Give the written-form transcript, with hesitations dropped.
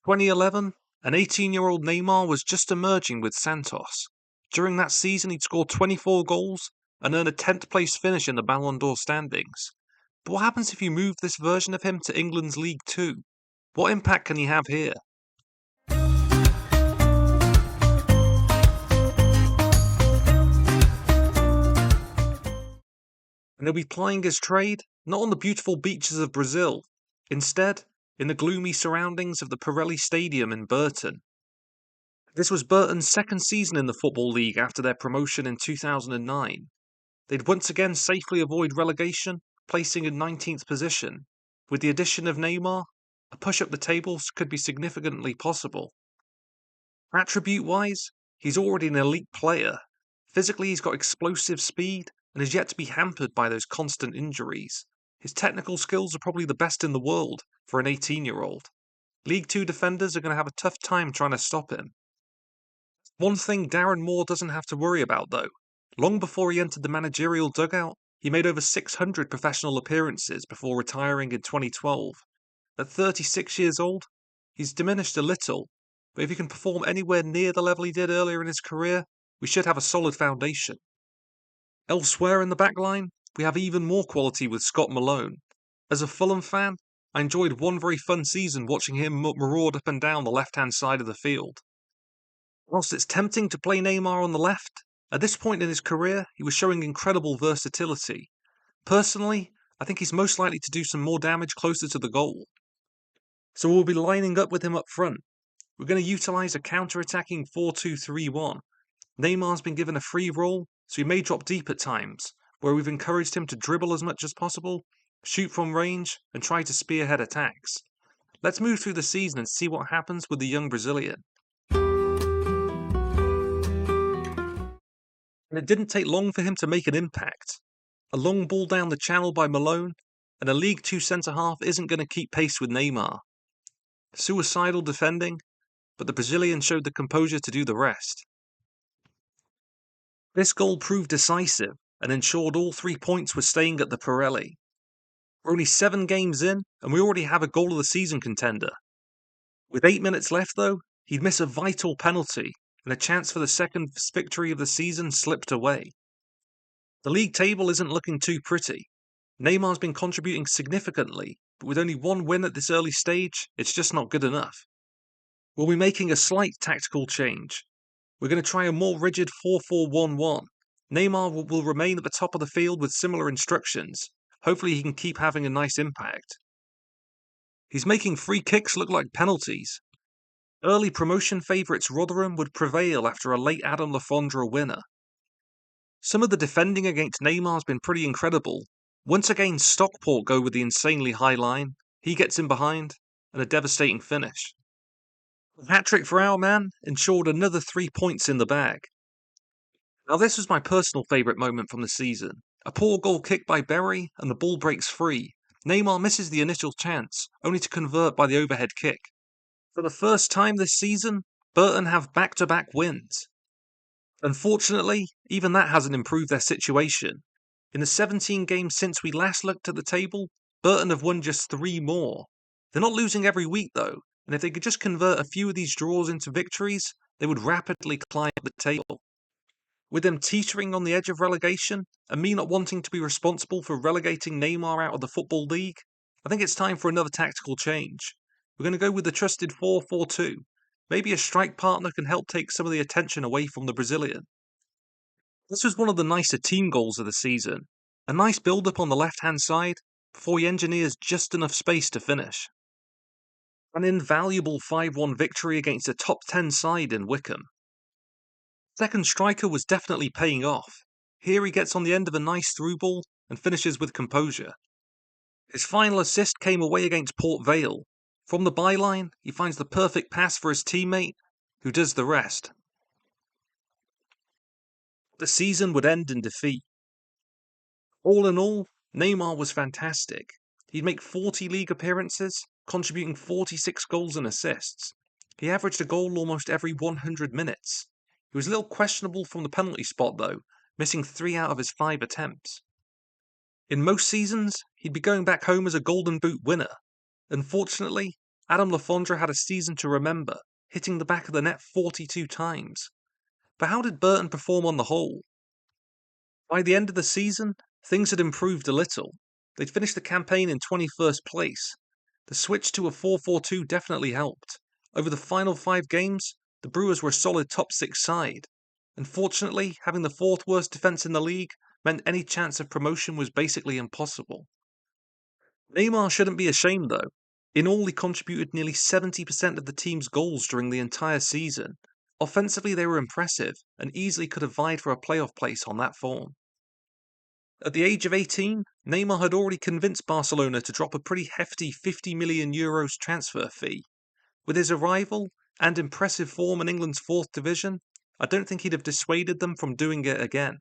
2011, an 18-year-old Neymar was just emerging with Santos. During that season, he'd scored 24 goals and earned a 10th place finish in the Ballon d'Or standings. But what happens if you move this version of him to England's League Two? What impact can he have here? And he'll be plying his trade not on the beautiful beaches of Brazil, instead, in the gloomy surroundings of the Pirelli Stadium in Burton. This was Burton's second season in the Football League after their promotion in 2009. They'd once again safely avoid relegation, placing in 19th position. With the addition of Neymar, a push up the tables could be significantly possible. Attribute-wise, he's already an elite player. Physically, he's got explosive speed and is yet to be hampered by those constant injuries. His technical skills are probably the best in the world for an 18-year-old. League Two defenders are going to have a tough time trying to stop him. One thing Darren Moore doesn't have to worry about, though. Long before he entered the managerial dugout, he made over 600 professional appearances before retiring in 2012. At 36 years old, he's diminished a little, but if he can perform anywhere near the level he did earlier in his career, we should have a solid foundation. Elsewhere in the back line, we have even more quality with Scott Malone. As a Fulham fan, I enjoyed one very fun season watching him maraud up and down the left-hand side of the field. Whilst it's tempting to play Neymar on the left, at this point in his career, he was showing incredible versatility. Personally, I think he's most likely to do some more damage closer to the goal. So we'll be lining up with him up front. We're going to utilise a counter-attacking 4-2-3-1. Neymar's been given a free role, so he may drop deep at times, where we've encouraged him to dribble as much as possible, shoot from range, and try to spearhead attacks. Let's move through the season and see what happens with the young Brazilian. And it didn't take long for him to make an impact. A long ball down the channel by Malone, and a League Two centre-half isn't going to keep pace with Neymar. Suicidal defending, but the Brazilian showed the composure to do the rest. This goal proved decisive and ensured all 3 points were staying at the Pirelli. We're only 7 games in, and we already have a goal of the season contender. With 8 minutes left, though, he'd miss a vital penalty, and a chance for the second victory of the season slipped away. The league table isn't looking too pretty. Neymar's been contributing significantly, but with only one win at this early stage, it's just not good enough. We'll be making a slight tactical change. We're going to try a more rigid 4-4-1-1. Neymar will remain at the top of the field with similar instructions. Hopefully he can keep having a nice impact. He's making free kicks look like penalties. Early promotion favourites Rotherham would prevail after a late Adam Lafondra winner. Some of the defending against Neymar has been pretty incredible. Once again, Stockport go with the insanely high line. He gets in behind, and a devastating finish. The hat-trick for our man ensured another 3 points in the bag. Now this was my personal favourite moment from the season. A poor goal kick by Berry, and the ball breaks free. Neymar misses the initial chance, only to convert by the overhead kick. For the first time this season, Burton have back-to-back wins. Unfortunately, even that hasn't improved their situation. In the 17 games since we last looked at the table, Burton have won just 3 more. They're not losing every week though, and if they could just convert a few of these draws into victories, they would rapidly climb the table. With them teetering on the edge of relegation, and me not wanting to be responsible for relegating Neymar out of the Football League, I think it's time for another tactical change. We're going to go with the trusted 4-4-2. Maybe a strike partner can help take some of the attention away from the Brazilian. This was one of the nicer team goals of the season. A nice build-up on the left-hand side, before he engineers just enough space to finish. An invaluable 5-1 victory against a top 10 side in Wycombe. Second striker was definitely paying off. Here he gets on the end of a nice through ball and finishes with composure. His final assist came away against Port Vale. From the byline, he finds the perfect pass for his teammate, who does the rest. The season would end in defeat. All in all, Neymar was fantastic. He'd make 40 league appearances, contributing 46 goals and assists. He averaged a goal almost every 100 minutes. He was a little questionable from the penalty spot though, missing 3 out of his 5 attempts. In most seasons, he'd be going back home as a Golden Boot winner. Unfortunately, Adam Lafondra had a season to remember, hitting the back of the net 42 times. But how did Burton perform on the whole? By the end of the season, things had improved a little. They'd finished the campaign in 21st place. The switch to a 4-4-2 definitely helped. Over the final 5 games, the Brewers were a solid top 6 side. Unfortunately, having the 4th worst defence in the league meant any chance of promotion was basically impossible. Neymar shouldn't be ashamed though. In all, he contributed nearly 70% of the team's goals during the entire season. Offensively, they were impressive and easily could have vied for a playoff place on that form. At the age of 18, Neymar had already convinced Barcelona to drop a pretty hefty €50 million transfer fee. With his arrival and impressive form in England's 4th division, I don't think he'd have dissuaded them from doing it again.